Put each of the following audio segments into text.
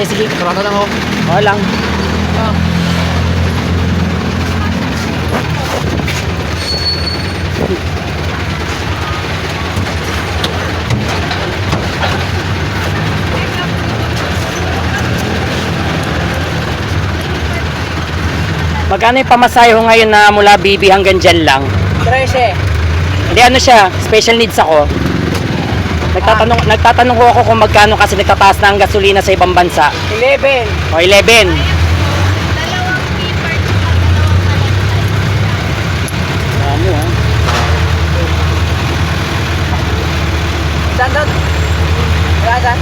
sige. Sarado lang ako. Oo lang. Magkano yung pamasahe ho ngayon na mula BB hanggang dyan lang? 13. Hindi, ano siya, special needs ako. Nagtatanong ko ako kung magkano kasi nagtataas na ang gasolina sa ibang bansa. 11. O 11. Dami ha. Saan doon? Wala saan?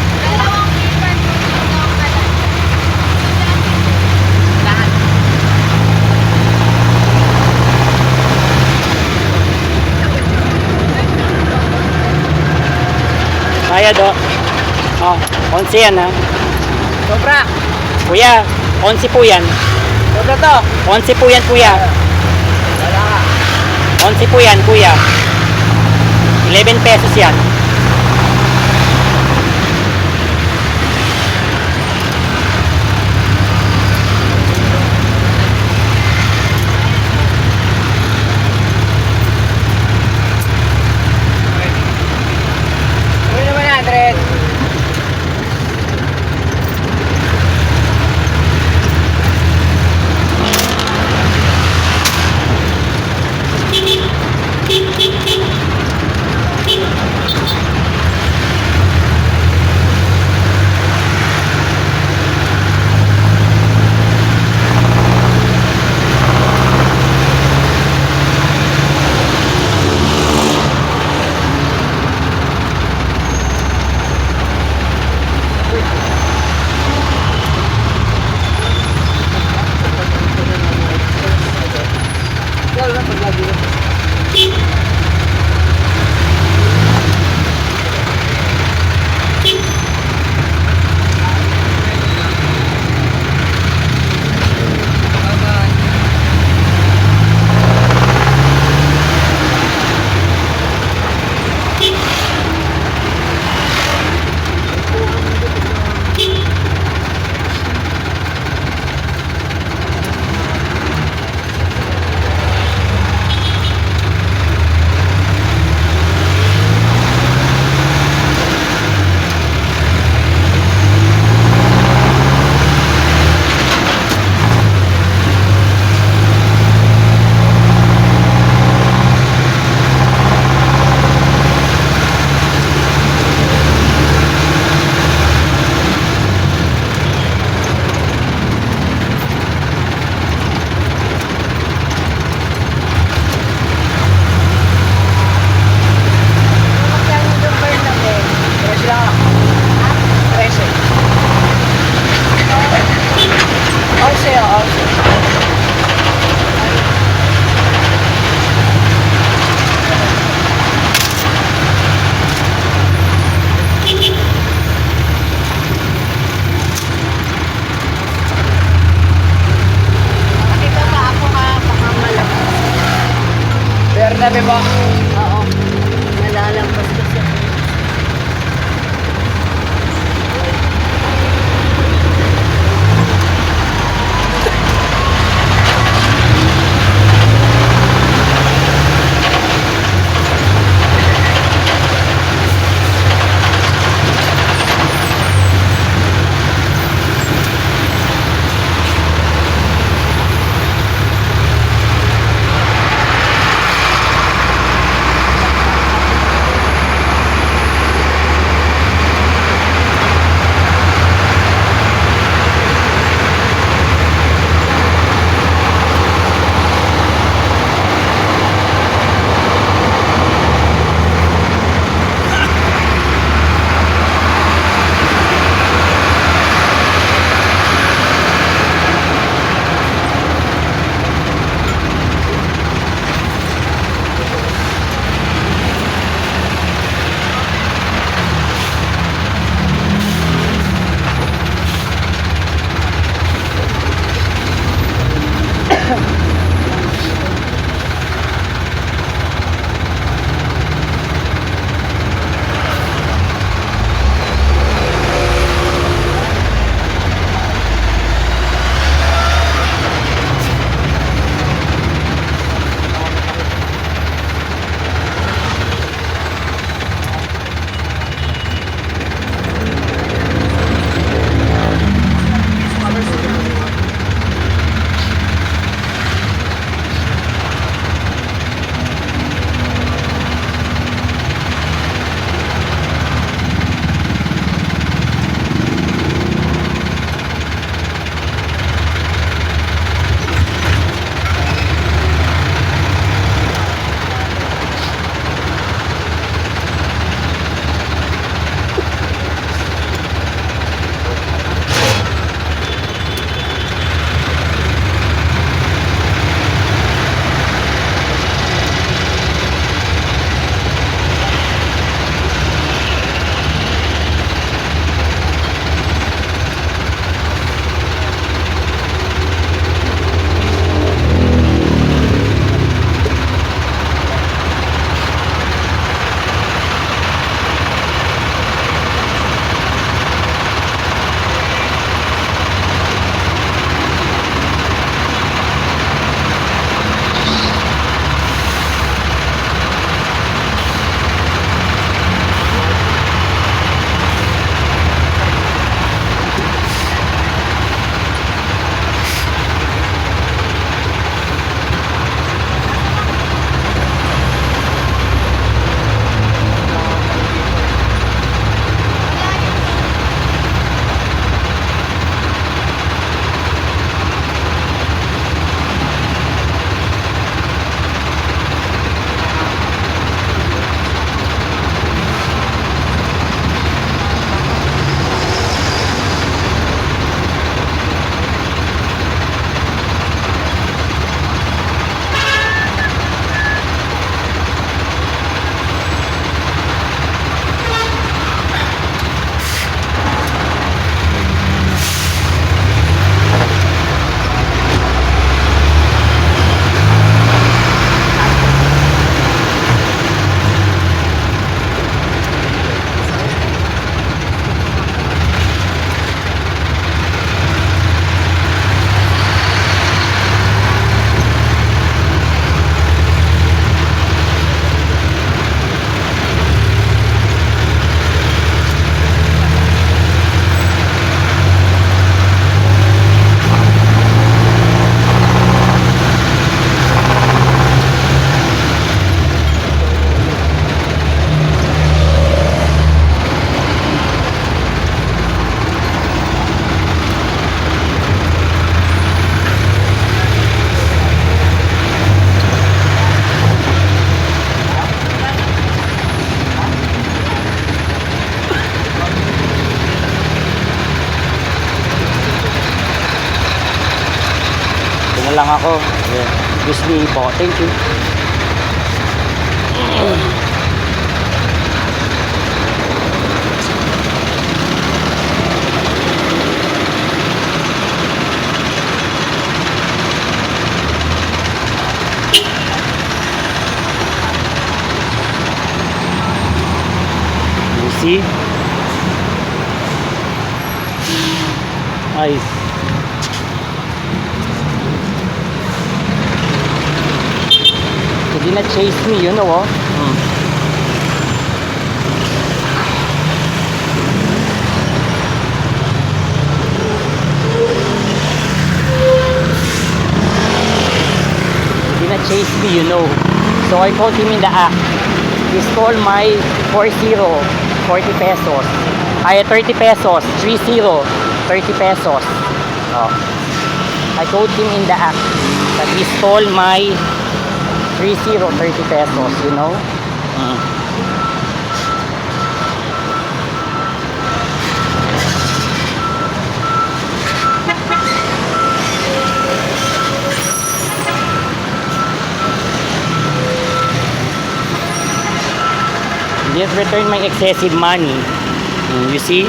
Bayad o. Oh, 11 yan ha. Sobra. Kuya, 11 po yan. Sobra to. 11 po yan kuya. Wala ka. 11 po yan kuya. 11 pesos yan. Ano naman 100? Wala na paglagi. Bernabe ba? Oo. Nalalampas ko siya. lang ako. Yeah. Usually po. Thank you. You see? Ay. He did not chase me, you know, oh. He did not chase me, you know. So I caught him in the act. He stole my 40 pesos. Ay, 30 pesos. 30 pesos. Oh. I caught him in the act that he stole my 30 pesos, you know. Just return my excessive money. You see?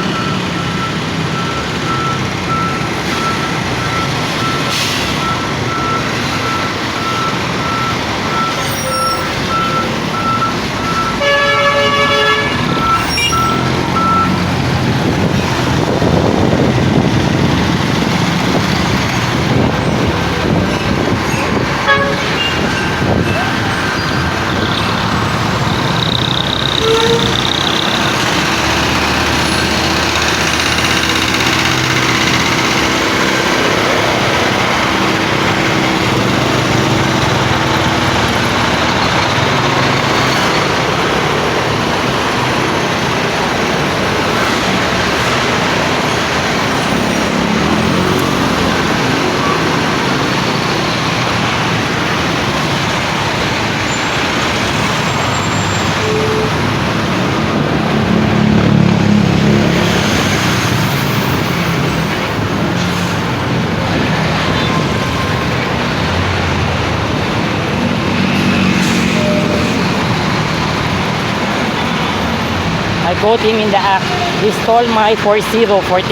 I caught him in the act. He stole my 40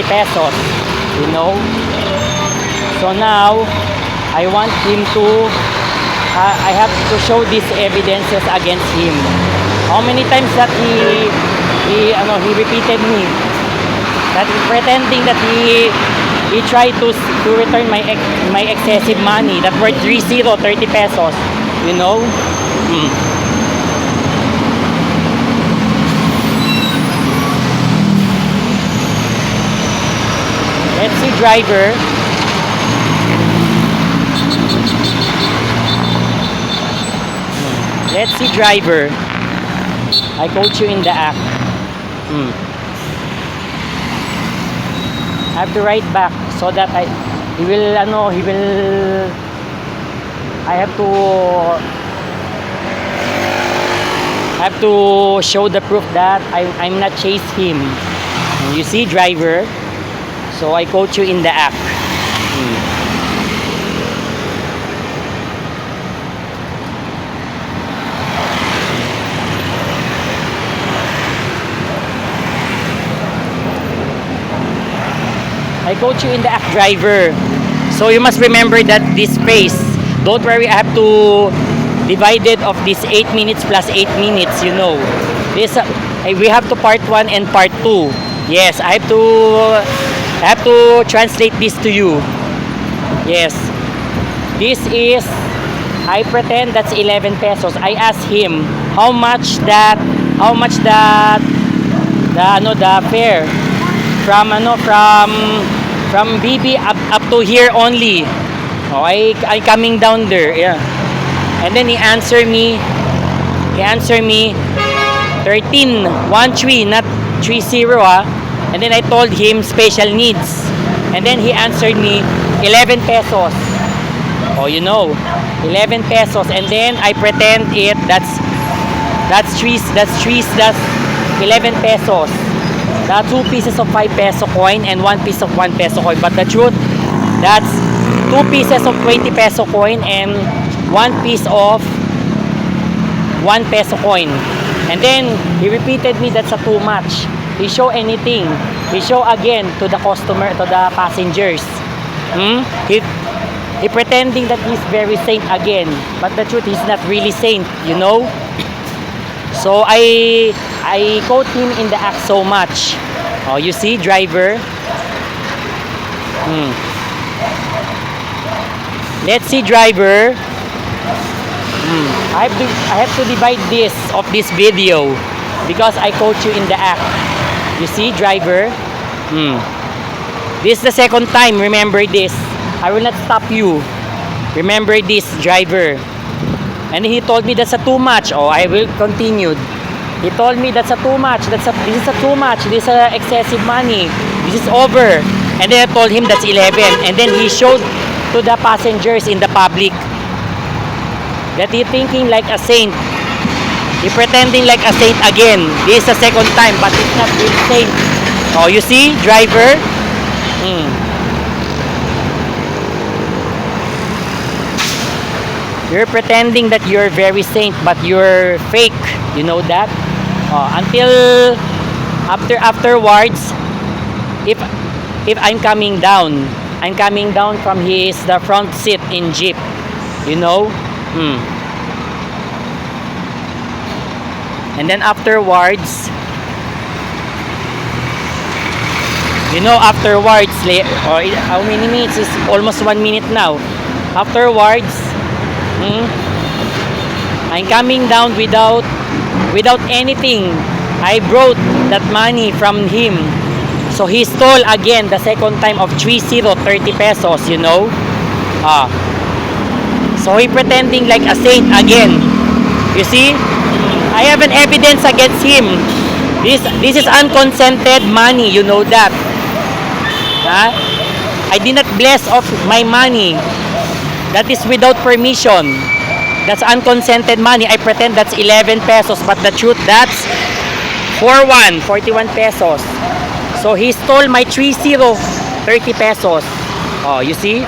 pesos, you know. So now, I want him to, I have to show these evidences against him. How many times that he repeated me, that pretending that he tried to return my excessive money that worth 30 pesos, you know. Let's see, driver. Let's see, driver. I coach you in the act. I have to write back so that I have to show the proof that I'm not chase him. You see, driver. So I coach you in the act. I coach you in the act, driver. So you must remember that this space, don't worry, I have to divide it of this 8 minutes plus 8 minutes, you know. This we have to part 1 and part 2. Yes, I have to translate this to you. Yes. This is, I pretend that's 11 pesos. I asked him how much the fare from BB up to here only. Oh, I coming down there. Yeah. And then he answered me 13, 1-3, not 30, And then I told him special needs. And then he answered me 11 pesos. Oh, you know, 11 pesos. And then I pretend that's 11 pesos. That's 2 pieces of 5 peso coin and 1 piece of 1 peso coin. But the truth, that's 2 pieces of 20 peso coin and 1 piece of 1 peso coin. And then he repeated me that's a too much. He show anything. He show again to the customer, to the passengers. He pretending that he's very saint again, but the truth he's not really saint, you know. So I quote him in the act so much. Oh, you see, driver. Let's see, driver. I have to divide this of this video because I quote you in the act. You see, driver. This is the second time. Remember this. I will not stop you. Remember this, driver. And he told me that's a too much. Oh, I will continue. He told me that's a too much. This is a too much. This is a excessive money. This is over. And then I told him that's 11. And then he showed to the passengers in the public that he thinking like a saint. He pretending like a saint again. This is the second time, but it's not real saint. Oh, you see, driver? You're pretending that you're very saint, but you're fake. You know that? Until afterwards, if I'm coming down from the front seat in jeep. You know? And then afterwards, how many minutes? It's almost 1 minute now. Afterwards, I'm coming down without anything. I brought that money from him. So he stole again the second time of 30 pesos, you know. So he pretending like a saint again. You see? I have an evidence against him. This is unconsented money, you know that. I did not bless of my money. That is without permission. That's unconsented money. I pretend that's 11 pesos, but the truth that's 41 pesos. So he stole my 30 pesos. Oh, you see?